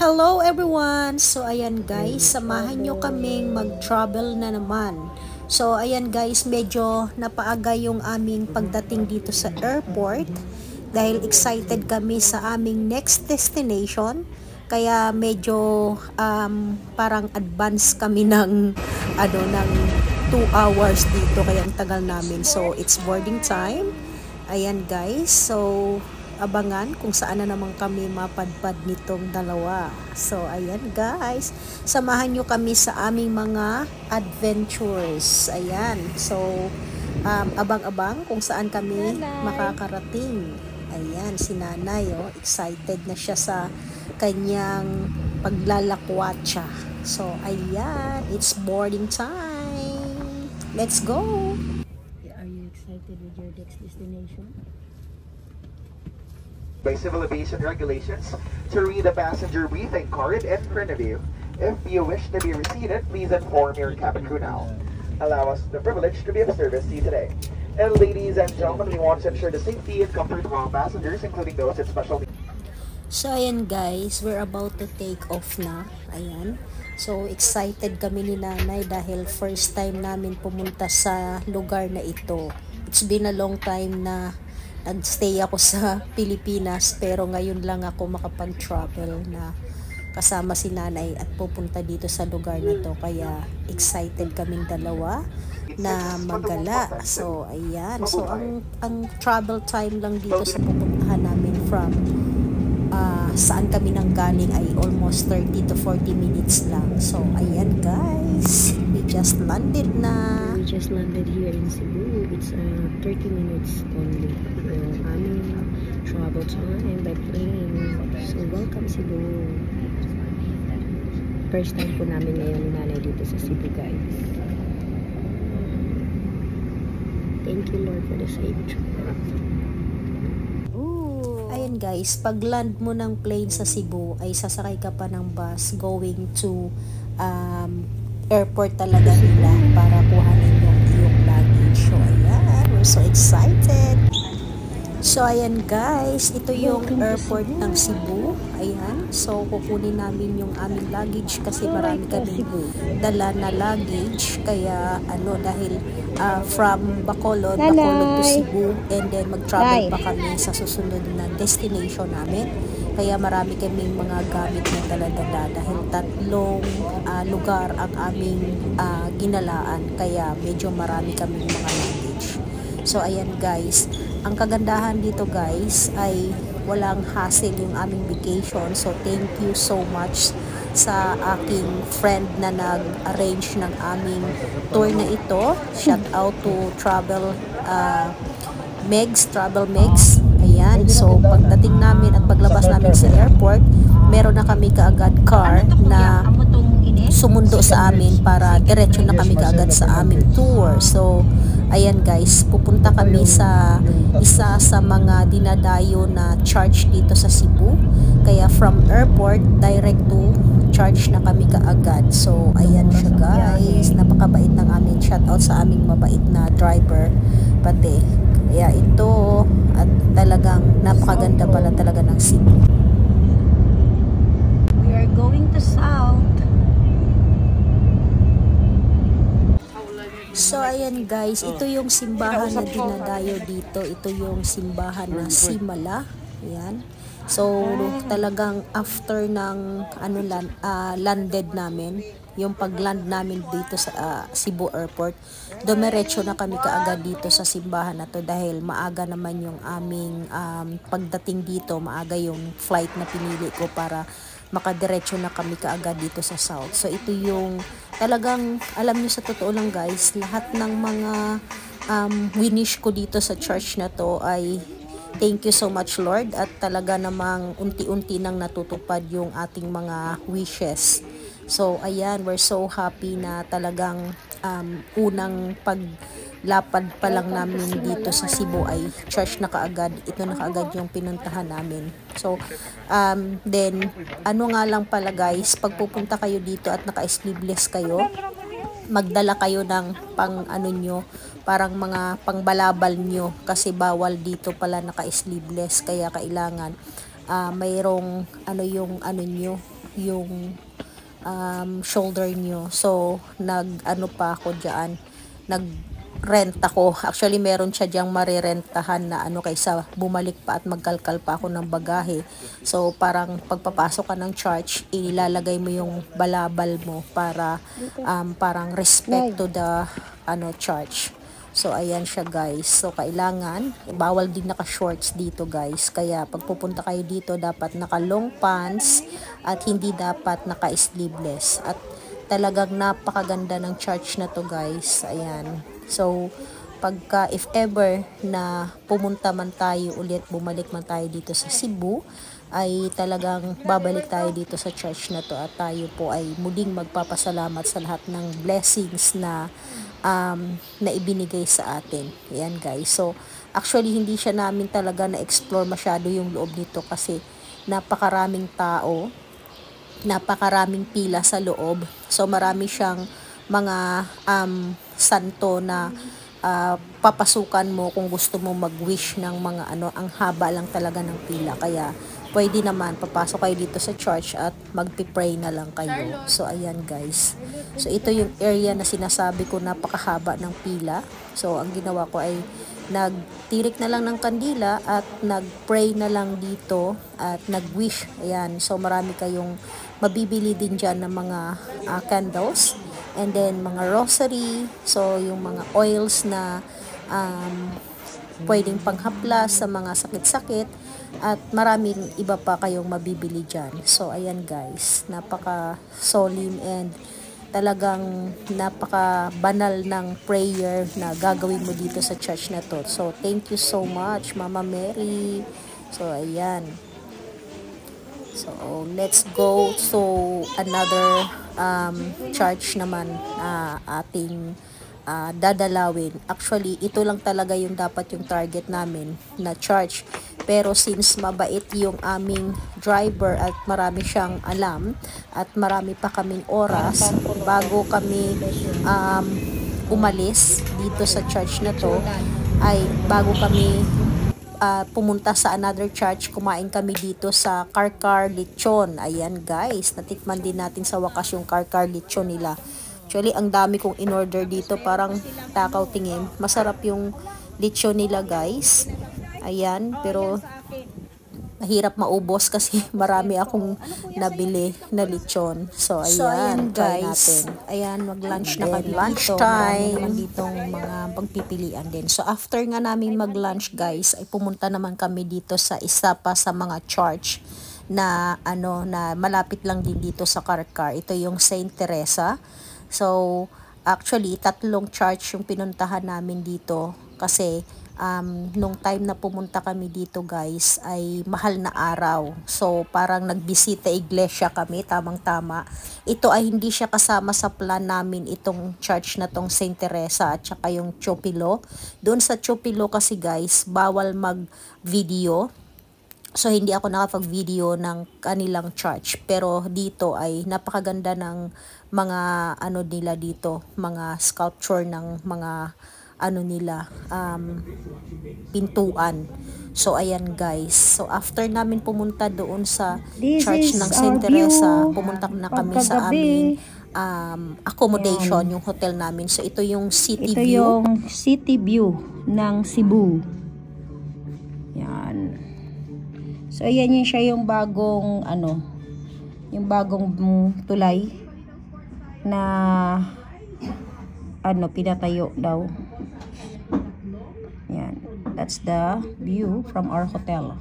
Hello everyone! So ayan guys, samahan nyo kaming mag-travel na naman. So ayan guys, medyo napaaga yung aming pagdating dito sa airport dahil excited kami sa aming next destination. Kaya medyo parang advance kami ng 2 hours dito, kaya ang tagal namin. So it's boarding time. Ayan guys, so abangan kung saan na naman kami mapadpad nitong dalawa. So ayan guys, samahan nyo kami sa aming mga adventures. Ayan, so abang-abang kung saan kami makakarating. Ayan, si nanay, oh, excited na siya sa kanyang paglalakwatsa. So ayan, it's boarding time. Let's go! Are you excited with your next destination? By civil aviation regulations to read the passenger briefing card in front of you. If you wish to be reseated, please inform your cabin crew now. Allow us the privilege to be of service to you today. And ladies and gentlemen, we want to ensure the safety and comfort of all passengers, including those with special needs. So ayan guys, we're about to take off na. Ayan. So excited kami ni nanay dahil first time namin pumunta sa lugar na ito. It's been a long time na nag-stay ako sa Pilipinas, pero ngayon lang ako makapag-travel na kasama si nanay at pupunta dito sa lugar na to, kaya excited kaming dalawa na maggala. So ayan, so ang travel time lang dito sa pupuntahan namin from saan kami nang galing ay almost 30 to 40 minutes lang. So ayan guys, we just landed na. We just landed here in Cebu. It's 30 minutes only travel time by plane. So welcome Cebu. First time po namin ngayon ni nanay dito sa Cebu guys. Thank you Lord for the safe trip. Ayan guys, pag land mo ng plane sa Cebu ay sasakay ka pa ng bus going to airport talaga nila para kuhanin yung iyong luggage. So ayan, we're so excited. So ayan guys, ito yung airport ng Cebu. Ayan, so kukunin namin yung aming luggage kasi marami kami dala na luggage. Kaya dahil from Bacolod to Cebu, and then mag-travel pa kami sa susunod na destination namin. Kaya marami kaming mga gamit na dala-dala dahil 3 lugar ang aming ginalaan. Kaya medyo marami kaming mga luggage. So ayan guys, ang kagandahan dito guys ay walang hassle yung aming vacation. So thank you so much sa aking friend na nag-arrange ng aming tour na ito. Shout out to Travel Megs. Ayan, so pagdating namin at paglabas namin sa airport, meron na kami kaagad car na sumundo sa amin para diretso na kami kaagad sa aming tour. So ayan guys, pupunta kami sa isa sa mga dinadayo na church dito sa Cebu. Kaya from airport, direct to church na kami kaagad. So ayan siya guys, napakabait ng aming shoutout sa aming mabait na driver pati. Kaya ito, at talagang napakaganda pala talaga ng Cebu. We are going to South. So ayan guys, ito yung simbahan na dinadayo dito. Ito yung simbahan na Simala. Ayan. So talagang after ng landed namin, yung pagland namin dito sa Cebu Airport, dumiretso na kami kaagad dito sa simbahan na to dahil maaga naman yung aming pagdating dito, maaga yung flight na pinili ko para makadiretso na kami kaagad dito sa South. So ito yung talagang, alam nyo sa totoo lang guys, lahat ng mga winish ko dito sa church na to ay thank you so much Lord, at talaga namang unti-unti nang natutupad yung ating mga wishes. So ayan, we're so happy na talagang unang paglapad pa lang namin dito sa Cebu ay church na kaagad. Ito na kaagad yung pinuntahan namin. So then nga lang pala guys, pag pupunta kayo dito at naka-sleeveless kayo, magdala kayo ng parang mga pangbalabal nyo kasi bawal dito pala naka-sleeveless. Kaya kailangan mayroong nyo yung shoulder nyo. So, nag-ano pa ako dyan, nag-rent ako. Actually, meron siya dyang marirentahan na ano kaysa bumalik pa at magkalkal pa ako ng bagahe. So, parang pagpapasok ka ng church, ilalagay mo yung balabal mo para parang respect to the church. So, ayan siya guys. So, kailangan, bawal din naka-shorts dito guys. Kaya, pag pupunta kayo dito, dapat naka-long pants at hindi dapat naka-sleeveless. At talagang napakaganda ng church na to guys. Ayan. So, pagka if ever na pumunta man tayo ulit, bumalik man tayo dito sa Cebu, ay talagang babalik tayo dito sa church na to at tayo po ay muling magpapasalamat sa lahat ng blessings na ibinigay sa atin. Ayan guys. So, actually hindi siya namin talaga na-explore masyado yung loob nito kasi napakaraming tao, napakaraming pila sa loob. So, marami siyang mga santo na papasukan mo kung gusto mo mag-wish ng mga ang haba lang talaga ng pila. Kaya, pwede naman, papasok kayo dito sa church at magpipray na lang kayo. So, ayan guys. So, ito yung area na sinasabi ko napakahaba ng pila. So, ang ginawa ko ay nagtirik na lang ng kandila at nagpray na lang dito at nag-wish. Ayan. So, marami kayong mabibili din dyan ng mga candles. And then, mga rosary. So, yung mga oils na pwedeng panghaplas sa mga sakit-sakit. At maraming iba pa kayong mabibili dyan. So, ayan guys. Napaka-solemn and talagang napaka-banal ng prayer na gagawin mo dito sa church na to. So, thank you so much, Mama Mary. So, ayan. So, let's go to another church naman ating dadalawin. Actually, ito lang talaga yung dapat yung target namin na church. Pero since mabait yung aming driver at marami siyang alam at marami pa kaming oras bago kami umalis dito sa church na to, ay bago kami pumunta sa another church, kumain kami dito sa Karkar Lechon. Ayan guys, natikman din natin sa wakas yung Karkar Lechon nila. Actually, ang dami kong in-order dito, parang takaw tingin. Masarap yung lechon nila guys. Ayan, pero mahirap maubos kasi marami akong nabili na lechon. So, ayan guys. Ayan, mag-lunch na kami. Lunch time. Marami ditong mga pagpipilian din. So, after nga namin mag-lunch guys, ay pumunta naman kami dito sa isa pa sa mga church na na malapit lang din dito sa Karkar. Ito yung Saint Teresa. So, actually, 3 church yung pinuntahan namin dito kasi nung time na pumunta kami dito guys ay mahal na araw. So, parang nagbisita iglesia kami, tamang-tama. Ito ay hindi siya kasama sa plan namin itong church na tong Saint Teresa at saka yung Chopilo. Doon sa Chopilo kasi guys, bawal mag-video. So, hindi ako nakapag-video ng kanilang church. Pero dito ay napakaganda ng mga nila dito, mga sculpture ng mga nila, pintuan. So, ayan guys. So, after namin pumunta doon sa church ng Saint Teresa, pumunta na kami sa aming accommodation, yung hotel namin. So, ito yung city view. Ito yung city view ng Cebu. Yan. So, ayan yun siya yung bagong, yung bagong tulay na, pinatayo daw. Yan. That's the view from our hotel.